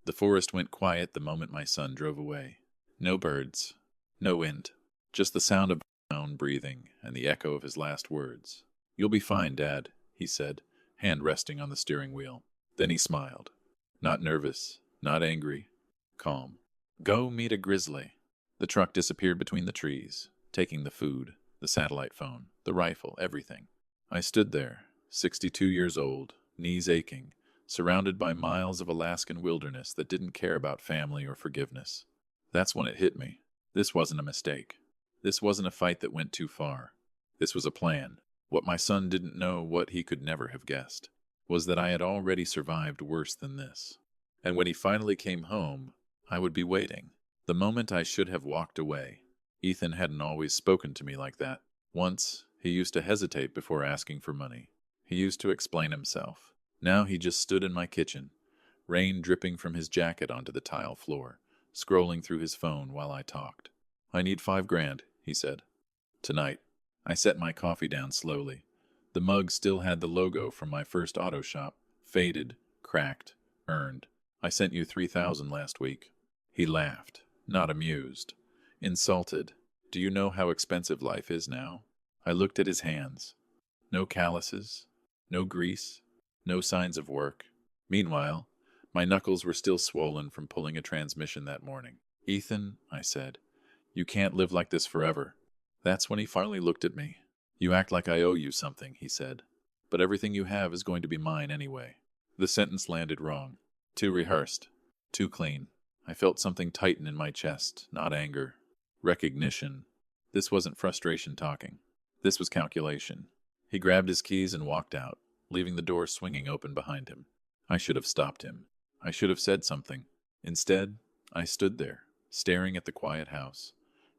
The forest went quiet the moment my son drove away. No birds, no wind, just the sound of my own breathing and the echo of his last words. "You'll be fine, Dad," he said, hand resting on the steering wheel. Then he smiled. Not nervous, not angry, calm. "Go meet a grizzly." The truck disappeared between the trees, taking the food, the satellite phone, the rifle, everything. I stood there, 62 years old, knees aching, surrounded by miles of Alaskan wilderness that didn't care about family or forgiveness. That's when it hit me. This wasn't a mistake. This wasn't a fight that went too far. This was a plan. What my son didn't know, what he could never have guessed, was that I had already survived worse than this. And when he finally came home, I would be waiting. The moment I should have walked away. Ethan hadn't always spoken to me like that. Once, he used to hesitate before asking for money. He used to explain himself. Now he just stood in my kitchen, rain dripping from his jacket onto the tile floor, scrolling through his phone while I talked. "I need $5,000, he said. Tonight. I set my coffee down slowly. The mug still had the logo from my first auto shop, faded, cracked, earned. "I sent you 3,000 last week." He laughed, not amused. Insulted. "Do you know how expensive life is now?" I looked at his hands. No calluses, no grease, no signs of work. Meanwhile, my knuckles were still swollen from pulling a transmission that morning. "Ethan," I said, "you can't live like this forever." That's when he finally looked at me. "You act like I owe you something," he said. "But everything you have is going to be mine anyway." The sentence landed wrong. Too rehearsed. Too clean. I felt something tighten in my chest, not anger. Recognition. This wasn't frustration talking. This was calculation. He grabbed his keys and walked out, leaving the door swinging open behind him. I should have stopped him. I should have said something. Instead, I stood there, staring at the quiet house,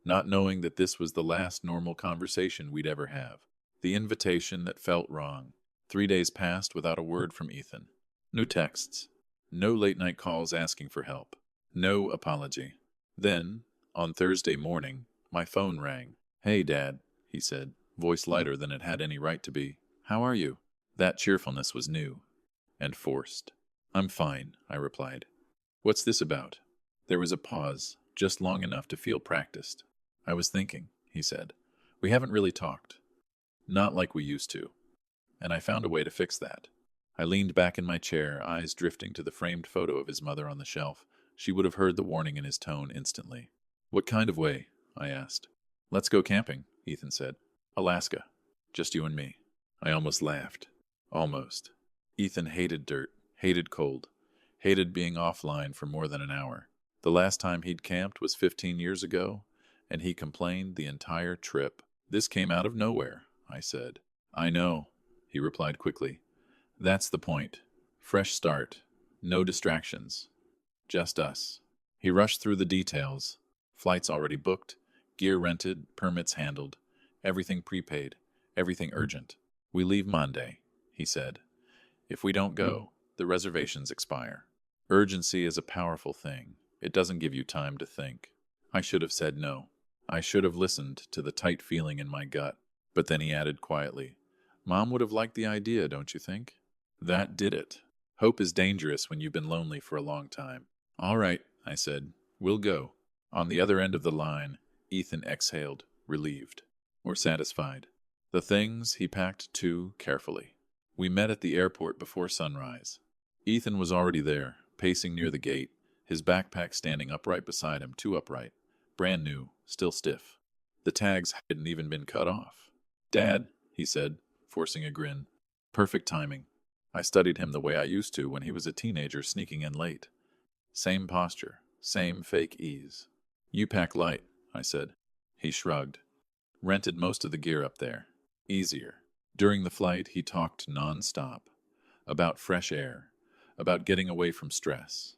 not knowing that this was the last normal conversation we'd ever have. The invitation that felt wrong. 3 days passed without a word from Ethan. No texts. No late-night calls asking for help. No apology. Then, on Thursday morning, my phone rang. "Hey, Dad," he said, voice lighter than it had any right to be. "How are you?" That cheerfulness was new. And forced. "I'm fine," I replied. "What's this about?" There was a pause, just long enough to feel practiced. "I was thinking," he said. "We haven't really talked. Not like we used to. And I found a way to fix that." I leaned back in my chair, eyes drifting to the framed photo of his mother on the shelf. She would have heard the warning in his tone instantly. "What kind of way?" I asked. "Let's go camping," Ethan said. "Alaska. Just you and me." I almost laughed. Almost. Ethan hated dirt, hated cold, hated being offline for more than an hour. The last time he'd camped was 15 years ago, and he complained the entire trip. "This came out of nowhere," I said. "I know," he replied quickly. "That's the point. Fresh start. No distractions. Just us." He rushed through the details. Flights already booked, gear rented, permits handled, everything prepaid, everything urgent. "We leave Monday," he said. "If we don't go, the reservations expire." Urgency is a powerful thing. It doesn't give you time to think. I should have said no. I should have listened to the tight feeling in my gut. But then he added quietly, "Mom would have liked the idea, don't you think?" That did it. Hope is dangerous when you've been lonely for a long time. "All right," I said. "We'll go." On the other end of the line, Ethan exhaled, relieved. Or satisfied. The things he packed too carefully. We met at the airport before sunrise. Ethan was already there, pacing near the gate, his backpack standing upright beside him, too upright. Brand new, still stiff. The tags hadn't even been cut off. "Dad," he said, forcing a grin. Perfect timing. I studied him the way I used to when he was a teenager sneaking in late. Same posture, same fake ease. "You pack light," I said. He shrugged. "Rented most of the gear up there. Easier." During the flight, he talked non-stop. About fresh air. About getting away from stress.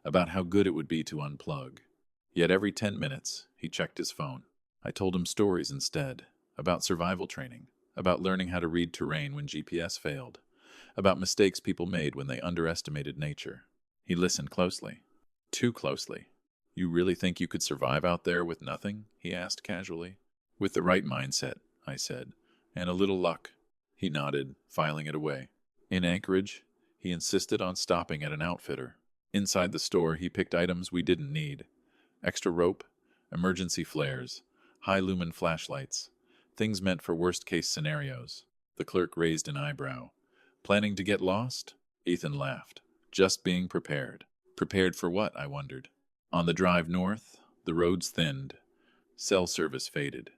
About how good it would be to unplug. Yet every 10 minutes, he checked his phone. I told him stories instead. About survival training. About learning how to read terrain when GPS failed. About mistakes people made when they underestimated nature. He listened closely. Too closely. "You really think you could survive out there with nothing?" he asked casually. "With the right mindset," I said. "And a little luck." He nodded, filing it away. In Anchorage, he insisted on stopping at an outfitter. Inside the store, he picked items we didn't need. Extra rope, emergency flares, high-lumen flashlights, things meant for worst-case scenarios. The clerk raised an eyebrow. Planning to get lost? Ethan laughed. Just being prepared. Prepared for what, I wondered. On the drive north, the roads thinned. Cell service faded.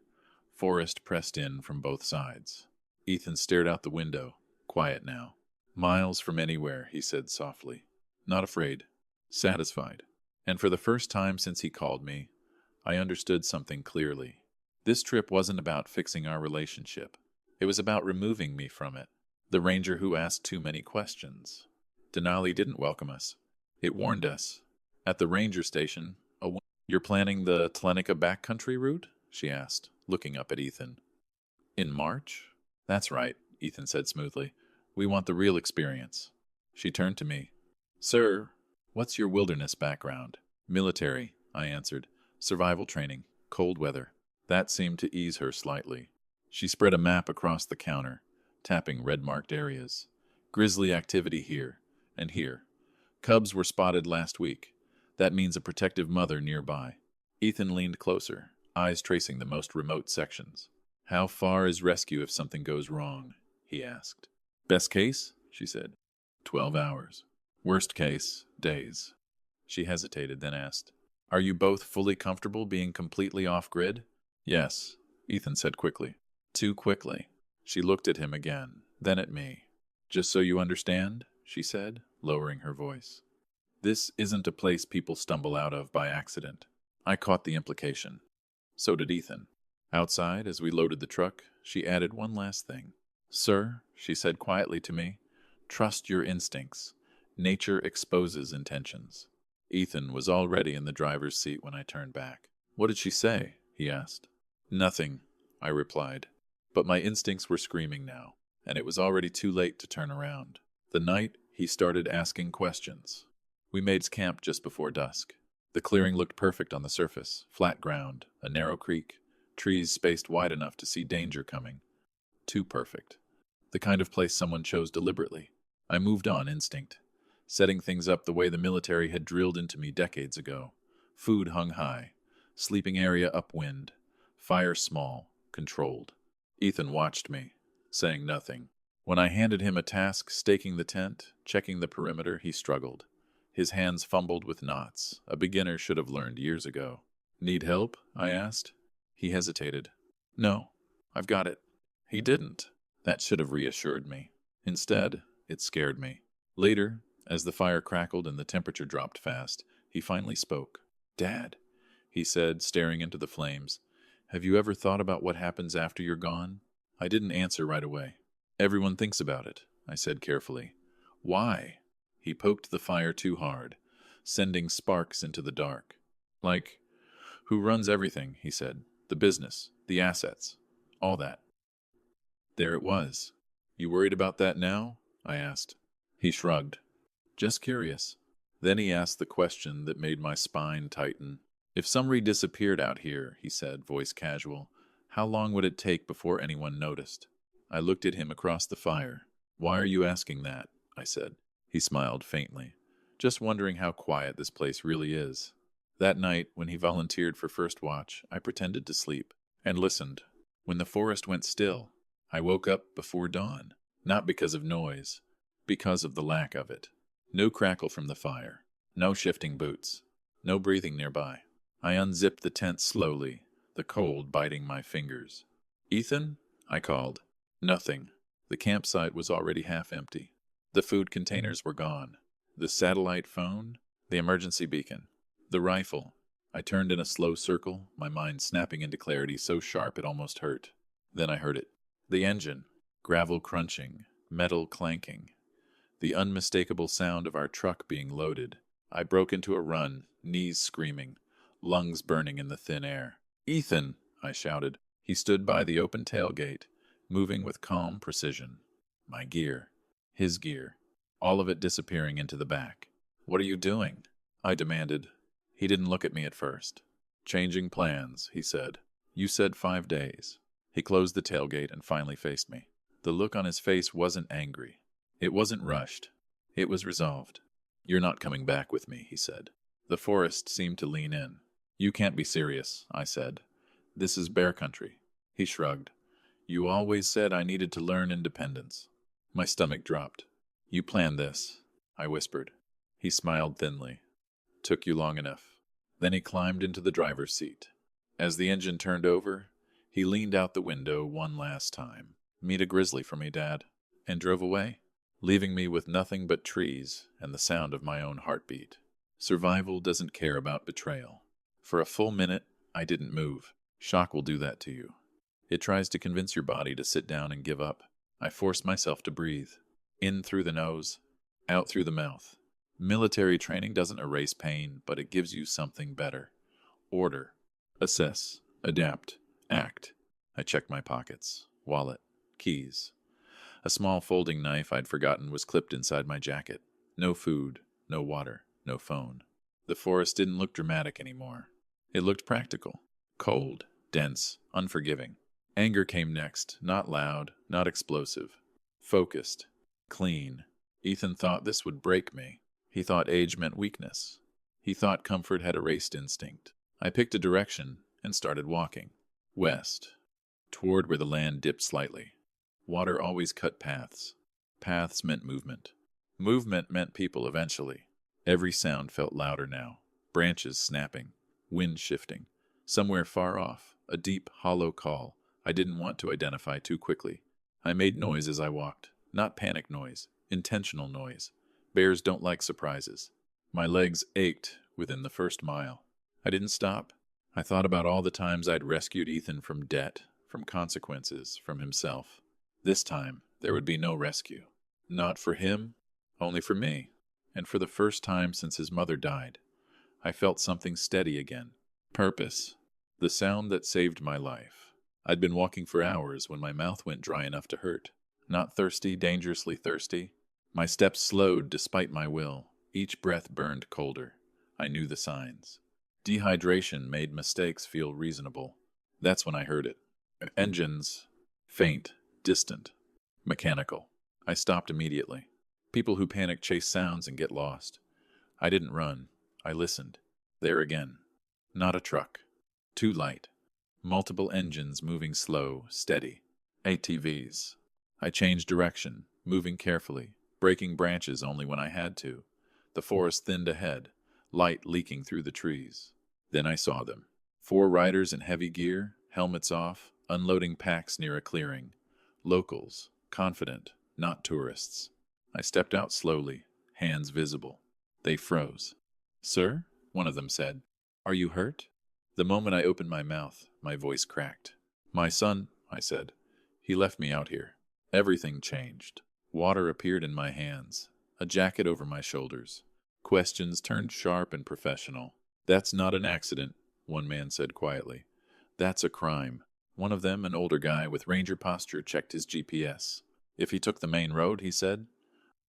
Forest pressed in from both sides. Ethan stared out the window, quiet now. Miles from anywhere, he said softly. Not afraid. Satisfied. And for the first time since he called me, I understood something clearly. This trip wasn't about fixing our relationship. It was about removing me from it. The ranger who asked too many questions. Denali didn't welcome us. It warned us. At the ranger station, You're planning the Tlenica backcountry route? She asked, looking up at Ethan. In March? That's right, Ethan said smoothly. We want the real experience. She turned to me. Sir, what's your wilderness background? Military, I answered. Survival training, cold weather. That seemed to ease her slightly. She spread a map across the counter, tapping red-marked areas. Grizzly activity here and here. Cubs were spotted last week. That means a protective mother nearby. Ethan leaned closer, eyes tracing the most remote sections. How far is rescue if something goes wrong? He asked. Best case, she said. 12 hours. Worst case, days. She hesitated, then asked, Are you both fully comfortable being completely off-grid? Yes, Ethan said quickly. Too quickly. She looked at him again, then at me. Just so you understand, she said, lowering her voice. This isn't a place people stumble out of by accident. I caught the implication. So did Ethan. Outside, as we loaded the truck, she added one last thing. Sir, she said quietly to me, trust your instincts. Nature exposes intentions. Ethan was already in the driver's seat when I turned back. What did she say? He asked. Nothing, I replied. But my instincts were screaming now, and it was already too late to turn around. The night, he started asking questions. We made camp just before dusk. The clearing looked perfect on the surface, flat ground, a narrow creek, trees spaced wide enough to see danger coming. Too perfect. The kind of place someone chose deliberately. I moved on instinct, setting things up the way the military had drilled into me decades ago. Food hung high, sleeping area upwind, fire small, controlled. Ethan watched me, saying nothing. When I handed him a task staking the tent, checking the perimeter, he struggled. His hands fumbled with knots. A beginner should have learned years ago. Need help? I asked. He hesitated. No, I've got it. He didn't. That should have reassured me. Instead, it scared me. Later, as the fire crackled and the temperature dropped fast, he finally spoke. Dad, he said, staring into the flames, have you ever thought about what happens after you're gone? I didn't answer right away. Everyone thinks about it, I said carefully. Why? He poked the fire too hard, sending sparks into the dark. Like, who runs everything, he said. The business, the assets, all that. There it was. You worried about that now? I asked. He shrugged. Just curious. Then he asked the question that made my spine tighten. If somebody disappeared out here, he said, voice casual, how long would it take before anyone noticed? I looked at him across the fire. Why are you asking that? I said. He smiled faintly. Just wondering how quiet this place really is. That night, when he volunteered for first watch, I pretended to sleep and listened. When the forest went still, I woke up before dawn, not because of noise, because of the lack of it. No crackle from the fire, no shifting boots, no breathing nearby. I unzipped the tent slowly, the cold biting my fingers. Ethan? I called. Nothing. The campsite was already half empty. The food containers were gone. The satellite phone, the emergency beacon, the rifle. I turned in a slow circle, my mind snapping into clarity so sharp it almost hurt. Then I heard it. The engine, gravel crunching, metal clanking. The unmistakable sound of our truck being loaded. I broke into a run, knees screaming, lungs burning in the thin air. Ethan, I shouted. He stood by the open tailgate, moving with calm precision. My gear. His gear. All of it disappearing into the back. What are you doing? I demanded. He didn't look at me at first. Changing plans, he said. You said 5 days. He closed the tailgate and finally faced me. The look on his face wasn't angry. It wasn't rushed. It was resolved. "You're not coming back with me," he said. The forest seemed to lean in. "You can't be serious," I said. "This is bear country." He shrugged. "You always said I needed to learn independence." My stomach dropped. "You planned this," I whispered. He smiled thinly. "Took you long enough." Then he climbed into the driver's seat. As the engine turned over, he leaned out the window one last time. "Meet a grizzly for me, Dad," and drove away, leaving me with nothing but trees and the sound of my own heartbeat. Survival doesn't care about betrayal. For a full minute, I didn't move. Shock will do that to you. It tries to convince your body to sit down and give up. I forced myself to breathe. In through the nose, out through the mouth. Military training doesn't erase pain, but it gives you something better. Order. Assess. Adapt. Act. I checked my pockets. Wallet. Keys. A small folding knife I'd forgotten was clipped inside my jacket. No food. No water. No phone. The forest didn't look dramatic anymore. It looked practical. Cold. Dense. Unforgiving. Anger came next. Not loud. Not explosive. Focused. Clean. Ethan thought this would break me. He thought age meant weakness. He thought comfort had erased instinct. I picked a direction and started walking. West. Toward where the land dipped slightly. Water always cut paths. Paths meant movement. Movement meant people eventually. Every sound felt louder now. Branches snapping. Wind shifting. Somewhere far off, a deep, hollow call I didn't want to identify too quickly. I made noise as I walked. Not panic noise. Intentional noise. Bears don't like surprises. My legs ached within the first mile. I didn't stop. I thought about all the times I'd rescued Ethan from debt, from consequences, from himself. This time, there would be no rescue. Not for him, only for me. And for the first time since his mother died, I felt something steady again. Purpose. The sound that saved my life. I'd been walking for hours when my mouth went dry enough to hurt. Not thirsty, dangerously thirsty. My steps slowed despite my will. Each breath burned colder. I knew the signs. Dehydration made mistakes feel reasonable. That's when I heard it. Engines. Faint. Distant. Mechanical. I stopped immediately. People who panic chase sounds and get lost. I didn't run. I listened. There again. Not a truck. Too light. Multiple engines moving slow, steady. ATVs. I changed direction, moving carefully, breaking branches only when I had to. The forest thinned ahead, light leaking through the trees. Then I saw them. 4 riders in heavy gear, helmets off, unloading packs near a clearing. Locals, confident, not tourists. I stepped out slowly, hands visible. They froze. "Sir?" one of them said. "Are you hurt?" The moment I opened my mouth, my voice cracked. "My son," I said. "He left me out here." Everything changed. Water appeared in my hands, a jacket over my shoulders. Questions turned sharp and professional. "That's not an accident," one man said quietly. "That's a crime." One of them, an older guy with ranger posture, checked his GPS. "If he took the main road," he said,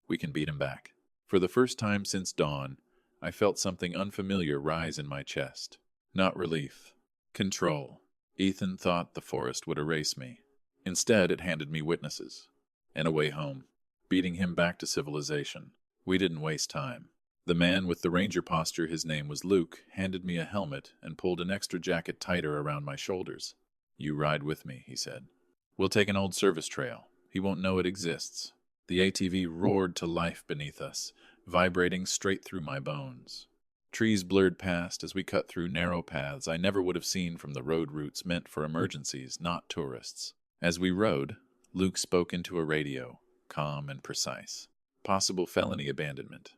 "we can beat him back." For the first time since dawn, I felt something unfamiliar rise in my chest. Not relief. Control. Ethan thought the forest would erase me. Instead, it handed me witnesses. And a way home. Beating him back to civilization. We didn't waste time. The man with the ranger posture, his name was Luke, handed me a helmet and pulled an extra jacket tighter around my shoulders. "You ride with me," he said. "We'll take an old service trail. He won't know it exists." The ATV roared to life beneath us, vibrating straight through my bones. Trees blurred past as we cut through narrow paths I never would have seen from the road routes meant for emergencies, not tourists. As we rode, Luke spoke into a radio, calm and precise. Possible felony abandonment.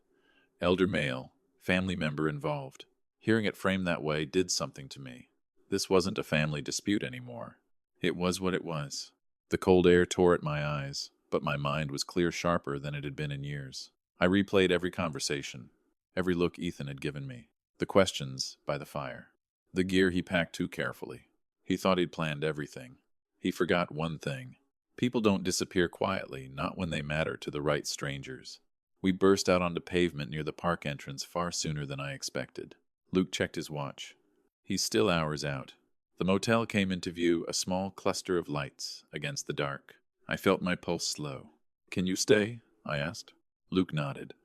Elder male, family member involved. Hearing it framed that way did something to me. This wasn't a family dispute anymore. It was what it was. The cold air tore at my eyes, but my mind was clear sharper than it had been in years. I replayed every conversation, every look Ethan had given me, the questions by the fire, the gear he packed too carefully. He thought he'd planned everything. He forgot one thing. People don't disappear quietly, not when they matter to the right strangers. We burst out onto pavement near the park entrance far sooner than I expected. Luke checked his watch. He's still hours out. The motel came into view, a small cluster of lights against the dark. I felt my pulse slow. "Can you stay?" I asked. Luke nodded.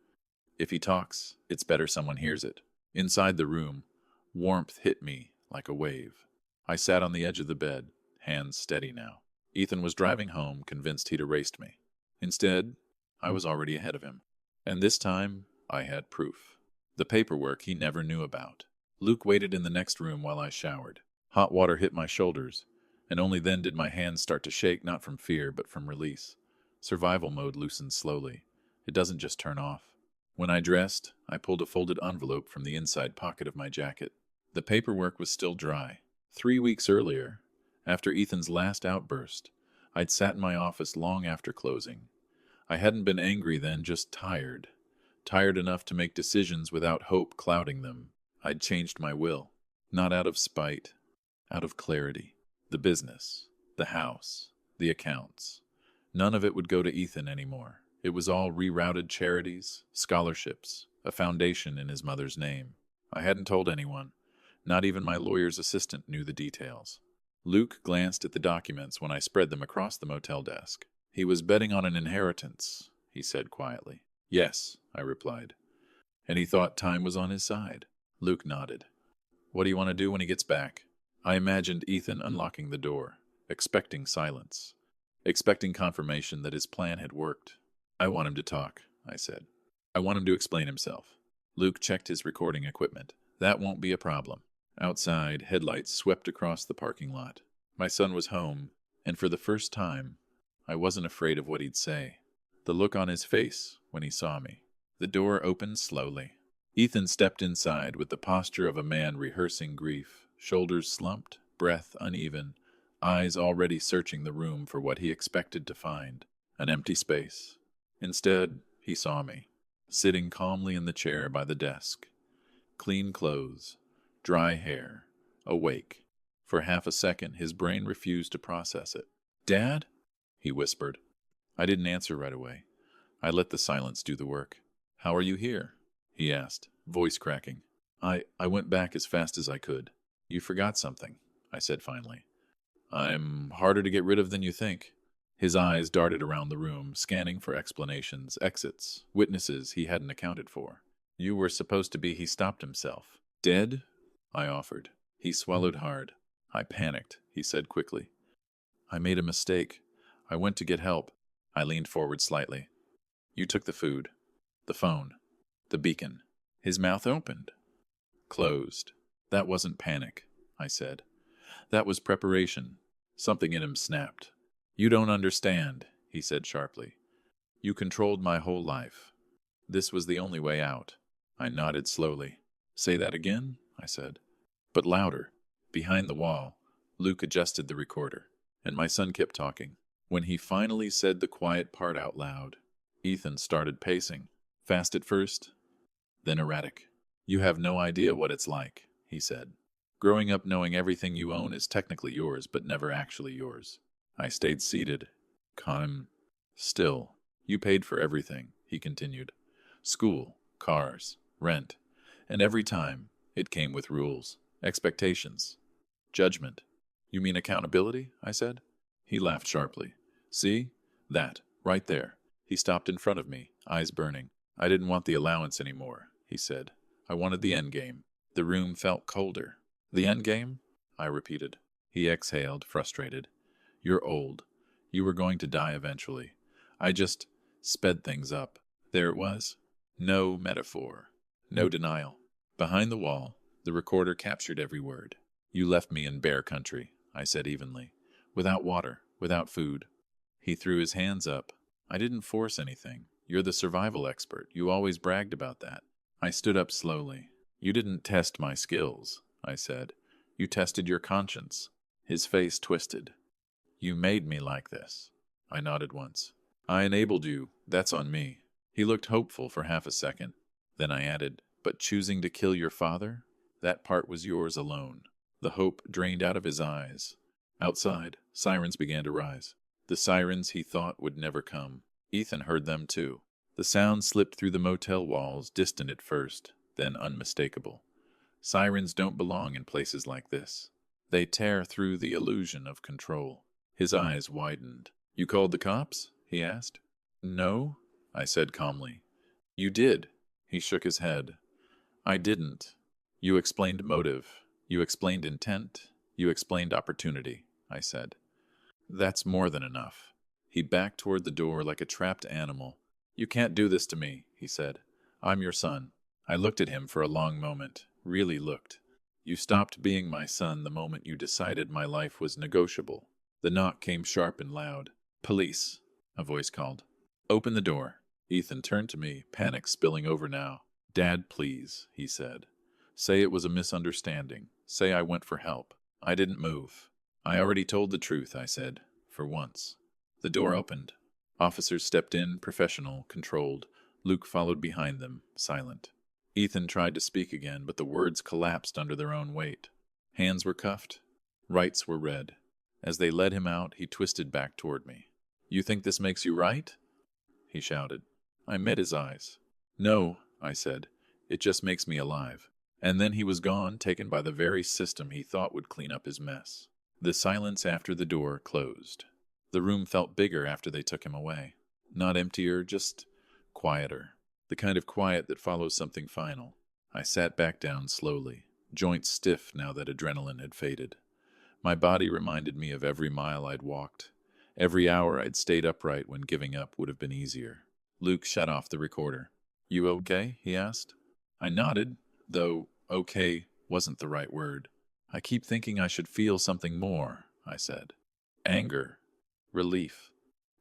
If he talks, it's better someone hears it. Inside the room, warmth hit me like a wave. I sat on the edge of the bed, hands steady now. Ethan was driving home, convinced he'd erased me. Instead, I was already ahead of him. And this time, I had proof. The paperwork he never knew about. Luke waited in the next room while I showered. Hot water hit my shoulders, and only then did my hands start to shake, not from fear, but from release. Survival mode loosened slowly. It doesn't just turn off. When I dressed, I pulled a folded envelope from the inside pocket of my jacket. The paperwork was still dry. 3 weeks earlier, after Ethan's last outburst, I'd sat in my office long after closing. I hadn't been angry then, just tired. Tired enough to make decisions without hope clouding them. I'd changed my will. Not out of spite, out of clarity. The business, the house, the accounts. None of it would go to Ethan anymore. It was all rerouted charities, scholarships, a foundation in his mother's name. I hadn't told anyone. Not even my lawyer's assistant knew the details. Luke glanced at the documents when I spread them across the motel desk. He was betting on an inheritance, he said quietly. Yes, I replied. And he thought time was on his side. Luke nodded. What do you want to do when he gets back? I imagined Ethan unlocking the door, expecting silence, expecting confirmation that his plan had worked. I want him to talk, I said. I want him to explain himself. Luke checked his recording equipment. That won't be a problem. Outside, headlights swept across the parking lot. My son was home, and for the first time, I wasn't afraid of what he'd say. The look on his face when he saw me. The door opened slowly. Ethan stepped inside with the posture of a man rehearsing grief, shoulders slumped, breath uneven, eyes already searching the room for what he expected to find, an empty space. Instead, he saw me, sitting calmly in the chair by the desk. Clean clothes, dry hair, awake. For half a second, his brain refused to process it. "Dad?" he whispered. I didn't answer right away. I let the silence do the work. "How are you here?" he asked, voice cracking. I went back as fast as I could. "You forgot something," I said finally. "I'm harder to get rid of than you think." His eyes darted around the room, scanning for explanations, exits, witnesses he hadn't accounted for. "You were supposed to be," he stopped himself. "Dead?" I offered. He swallowed hard. I panicked, he said quickly. "I made a mistake. I went to get help." I leaned forward slightly. "You took the food, the phone, the beacon." His mouth opened, closed. "That wasn't panic," I said. "That was preparation." Something in him snapped. "You don't understand," he said sharply. "You controlled my whole life. This was the only way out." I nodded slowly. "Say that again," I said. But louder. Behind the wall, Luke adjusted the recorder, and my son kept talking. When he finally said the quiet part out loud, Ethan started pacing, fast at first, then erratic. "You have no idea what it's like," he said. "Growing up knowing everything you own is technically yours, but never actually yours." I stayed seated, calm, still. "You paid for everything," he continued. "School, cars, rent. And every time, it came with rules, expectations, judgment." "You mean accountability?" I said. He laughed sharply. "See? That, right there." He stopped in front of me, eyes burning. "I didn't want the allowance anymore," he said. "I wanted the end game." The room felt colder. "The end game?" I repeated. He exhaled, frustrated. "You're old. You were going to die eventually. I just sped things up." There it was. No metaphor. No denial. Behind the wall, the recorder captured every word. "You left me in bear country," I said evenly. "Without water, without food." He threw his hands up. "I didn't force anything. You're the survival expert. You always bragged about that." I stood up slowly. "You didn't test my skills," I said. "You tested your conscience." His face twisted. "You made me like this." I nodded once. "I enabled you. That's on me." He looked hopeful for half a second. Then I added, "But choosing to kill your father? That part was yours alone." The hope drained out of his eyes. Outside, sirens began to rise. The sirens he thought would never come. Ethan heard them too. The sound slipped through the motel walls, distant at first, then unmistakable. Sirens don't belong in places like this. They tear through the illusion of control. His eyes widened. "You called the cops?" he asked. "No," I said calmly. "You did. He shook his head. I didn't. You explained motive. You explained intent. You explained opportunity, I said. That's more than enough. He backed toward the door like a trapped animal. You can't do this to me, he said. I'm your son. I looked at him for a long moment, really looked. You stopped being my son the moment you decided my life was negotiable. The knock came sharp and loud. Police, a voice called. Open the door. Ethan turned to me, panic spilling over now. Dad, please, he said. Say it was a misunderstanding. Say I went for help. I didn't move. I already told the truth, I said, for once. The door opened. Officers stepped in, professional, controlled. Luke followed behind them, silent. Ethan tried to speak again, but the words collapsed under their own weight. Hands were cuffed. Rights were read. As they led him out, he twisted back toward me. You think this makes you right? He shouted. I met his eyes. No, I said. It just makes me alive. And then he was gone, taken by the very system he thought would clean up his mess. The silence after the door closed. The room felt bigger after they took him away. Not emptier, just quieter. The kind of quiet that follows something final. I sat back down slowly, joints stiff now that adrenaline had faded. My body reminded me of every mile I'd walked, every hour I'd stayed upright when giving up would have been easier. Luke shut off the recorder. You okay? He asked. I nodded, though okay wasn't the right word. I keep thinking I should feel something more, I said. Anger. Relief.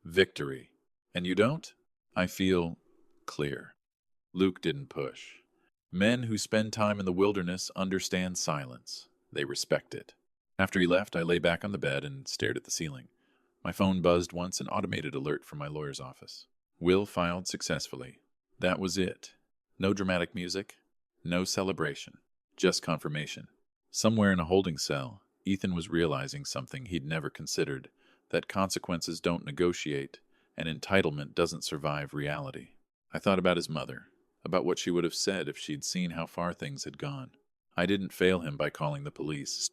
Victory. And you don't? I feel clear. Luke didn't push. Men who spend time in the wilderness understand silence. They respect it. After he left, I lay back on the bed and stared at the ceiling. My phone buzzed once, an automated alert from my lawyer's office. Will filed successfully. That was it. No dramatic music. No celebration. Just confirmation. Somewhere in a holding cell, Ethan was realizing something he'd never considered, that consequences don't negotiate, and entitlement doesn't survive reality. I thought about his mother, about what she would have said if she'd seen how far things had gone. I didn't fail him by calling the police.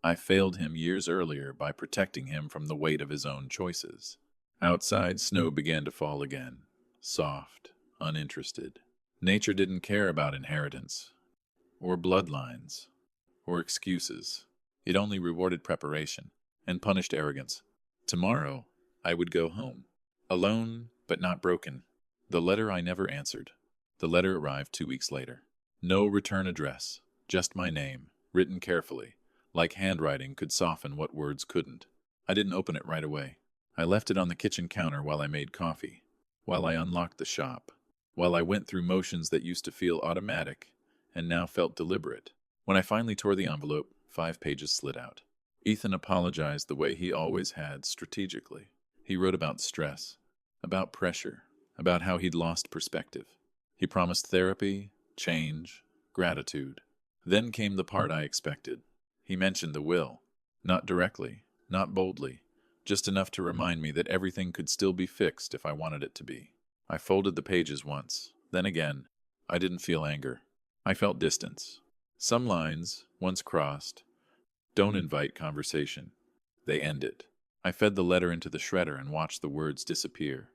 I failed him years earlier by protecting him from the weight of his own choices. Outside, snow began to fall again, soft, uninterested. Nature didn't care about inheritance, or bloodlines, or excuses. It only rewarded preparation and punished arrogance. Tomorrow, I would go home, alone but not broken. The letter I never answered. The letter arrived 2 weeks later. No return address, just my name, written carefully, like handwriting could soften what words couldn't. I didn't open it right away. I left it on the kitchen counter while I made coffee, while I unlocked the shop, while I went through motions that used to feel automatic and now felt deliberate. When I finally tore the envelope, 5 pages slid out. Ethan apologized the way he always had, strategically. He wrote about stress, about pressure, about how he'd lost perspective. He promised therapy, change, gratitude. Then came the part I expected. He mentioned the will. Not directly, not boldly, just enough to remind me that everything could still be fixed if I wanted it to be. I folded the pages once, then again. I didn't feel anger. I felt distance. Some lines, once crossed, don't invite conversation. They end it. I fed the letter into the shredder and watched the words disappear,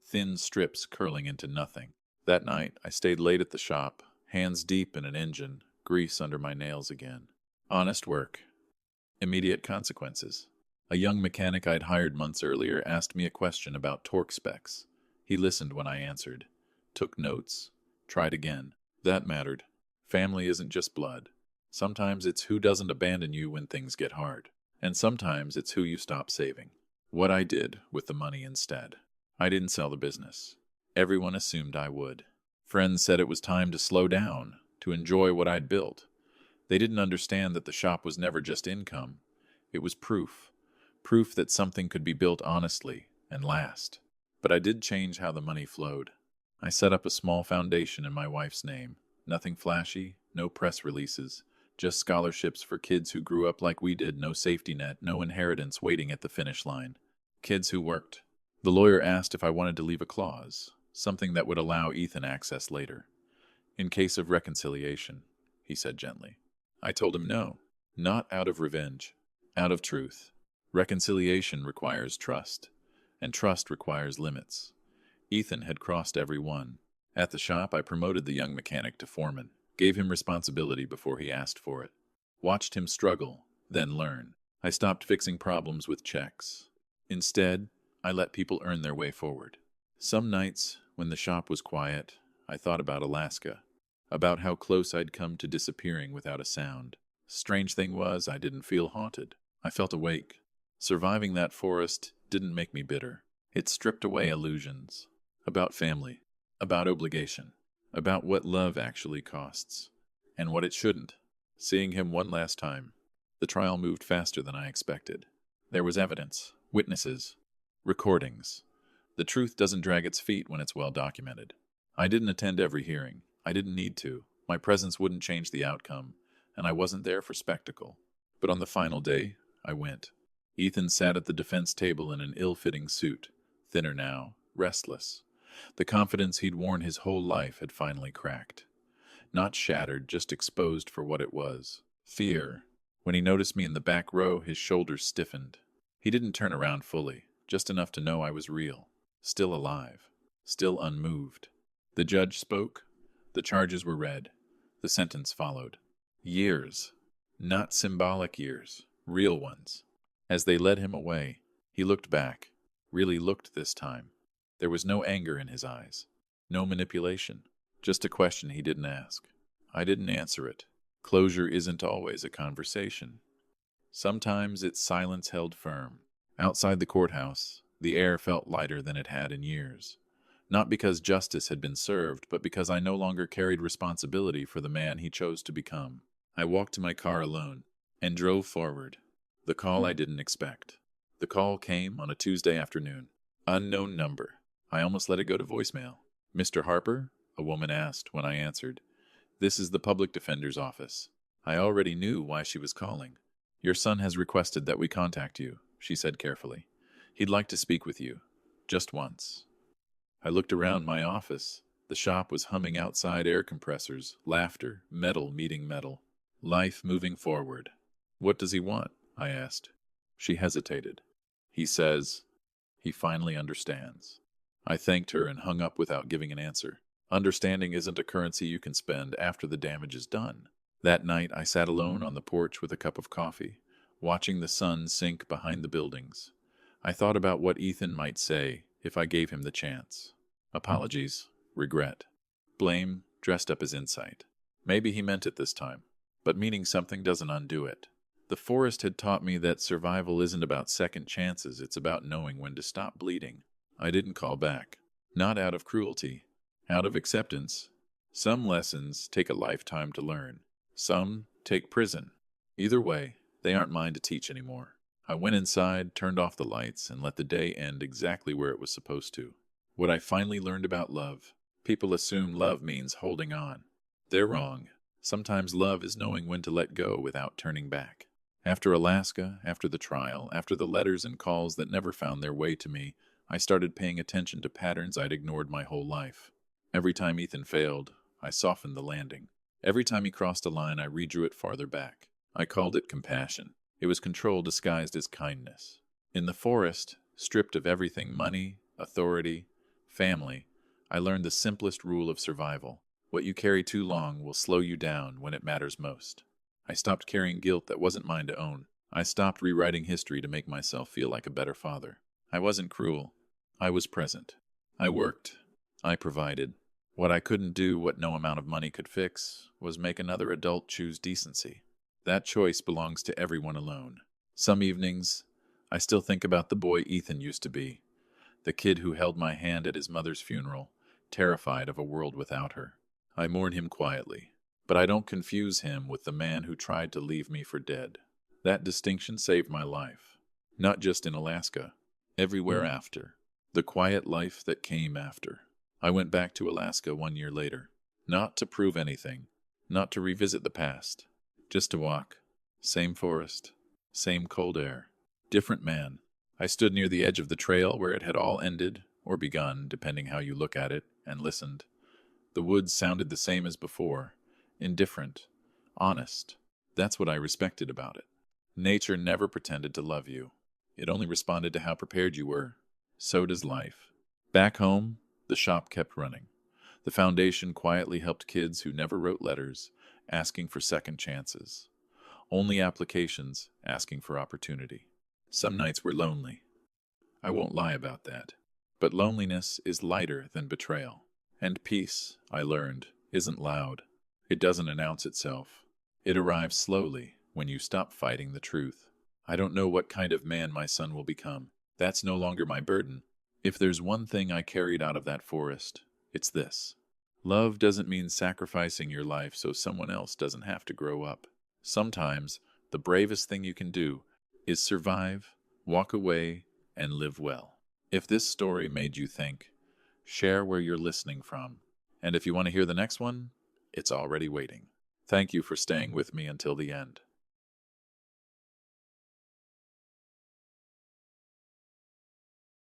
thin strips curling into nothing. That night, I stayed late at the shop, hands deep in an engine, grease under my nails again. Honest work. Immediate consequences. A young mechanic I'd hired months earlier asked me a question about torque specs. He listened when I answered, took notes, tried again. That mattered. Family isn't just blood. Sometimes it's who doesn't abandon you when things get hard. And sometimes it's who you stop saving. What I did with the money instead. I didn't sell the business. Everyone assumed I would. Friends said it was time to slow down, to enjoy what I'd built. They didn't understand that the shop was never just income. It was proof. Proof that something could be built honestly and last. But I did change how the money flowed. I set up a small foundation in my wife's name. Nothing flashy, no press releases, just scholarships for kids who grew up like we did, no safety net, no inheritance waiting at the finish line. Kids who worked. The lawyer asked if I wanted to leave a clause, something that would allow Ethan access later. In case of reconciliation, he said gently. I told him no, not out of revenge, out of truth. Reconciliation requires trust, and trust requires limits. Ethan had crossed every one, At the shop, I promoted the young mechanic to foreman, gave him responsibility before he asked for it, watched him struggle, then learn. I stopped fixing problems with checks. Instead, I let people earn their way forward. Some nights, when the shop was quiet, I thought about Alaska, about how close I'd come to disappearing without a sound. Strange thing was, I didn't feel haunted. I felt awake. Surviving that forest didn't make me bitter. It stripped away illusions. About family, about obligation, about what love actually costs, and what it shouldn't. Seeing him one last time, the trial moved faster than I expected. There was evidence, witnesses, recordings. The truth doesn't drag its feet when it's well documented. I didn't attend every hearing. I didn't need to. My presence wouldn't change the outcome, and I wasn't there for spectacle. But on the final day, I went. Ethan sat at the defense table in an ill-fitting suit, thinner now, restless. The confidence he'd worn his whole life had finally cracked. Not shattered, just exposed for what it was. Fear. When he noticed me in the back row, his shoulders stiffened. He didn't turn around fully, just enough to know I was real, still alive, still unmoved. The judge spoke. The charges were read. The sentence followed. Years. Not symbolic years, real ones. As they led him away, he looked back, really looked this time. There was no anger in his eyes, no manipulation, just a question he didn't ask. I didn't answer it. Closure isn't always a conversation. Sometimes it's silence held firm. Outside the courthouse, the air felt lighter than it had in years. Not because justice had been served, but because I no longer carried responsibility for the man he chose to become. I walked to my car alone and drove forward. The call I didn't expect. The call came on a Tuesday afternoon. Unknown number. I almost let it go to voicemail. "Mr. Harper?" a woman asked when I answered. "This is the public defender's office." I already knew why she was calling. "Your son has requested that we contact you," she said carefully. "He'd like to speak with you. Just once." I looked around my office. The shop was humming outside air compressors, laughter, metal meeting metal. Life moving forward. "What does he want?" I asked. She hesitated. "He says he finally understands." I thanked her and hung up without giving an answer. Understanding isn't a currency you can spend after the damage is done. That night I sat alone on the porch with a cup of coffee, watching the sun sink behind the buildings. I thought about what Ethan might say if I gave him the chance. Apologies, regret, blame dressed up as insight. Maybe he meant it this time, but meaning something doesn't undo it. The forest had taught me that survival isn't about second chances, it's about knowing when to stop bleeding. I didn't call back. Not out of cruelty. Out of acceptance. Some lessons take a lifetime to learn. Some take prison. Either way, they aren't mine to teach anymore. I went inside, turned off the lights, and let the day end exactly where it was supposed to. What I finally learned about love. People assume love means holding on. They're wrong. Sometimes love is knowing when to let go without turning back. After Alaska, after the trial, after the letters and calls that never found their way to me, I started paying attention to patterns I'd ignored my whole life. Every time Ethan failed, I softened the landing. Every time he crossed a line, I redrew it farther back. I called it compassion. It was control disguised as kindness. In the forest, stripped of everything, money, authority, family, I learned the simplest rule of survival. What you carry too long will slow you down when it matters most. I stopped carrying guilt that wasn't mine to own. I stopped rewriting history to make myself feel like a better father. I wasn't cruel. I was present. I worked. I provided. What I couldn't do, what no amount of money could fix, was make another adult choose decency. That choice belongs to everyone alone. Some evenings, I still think about the boy Ethan used to be, the kid who held my hand at his mother's funeral, terrified of a world without her. I mourn him quietly, but I don't confuse him with the man who tried to leave me for dead. That distinction saved my life, not just in Alaska, everywhere after. The quiet life that came after. I went back to Alaska 1 year later, not to prove anything, not to revisit the past, just to walk. Same forest, same cold air, different man. I stood near the edge of the trail where it had all ended, or begun, depending how you look at it, and listened. The woods sounded the same as before, indifferent, honest. That's what I respected about it. Nature never pretended to love you. It only responded to how prepared you were. So does life. Back home, the shop kept running. The foundation quietly helped kids who never wrote letters, asking for second chances. Only applications, asking for opportunity. Some nights were lonely. I won't lie about that. But loneliness is lighter than betrayal. And peace, I learned, isn't loud. It doesn't announce itself. It arrives slowly when you stop fighting the truth. I don't know what kind of man my son will become. That's no longer my burden. If there's one thing I carried out of that forest, it's this. Love doesn't mean sacrificing your life so someone else doesn't have to grow up. Sometimes, the bravest thing you can do is survive, walk away, and live well. If this story made you think, share where you're listening from. And if you want to hear the next one, it's already waiting. Thank you for staying with me until the end.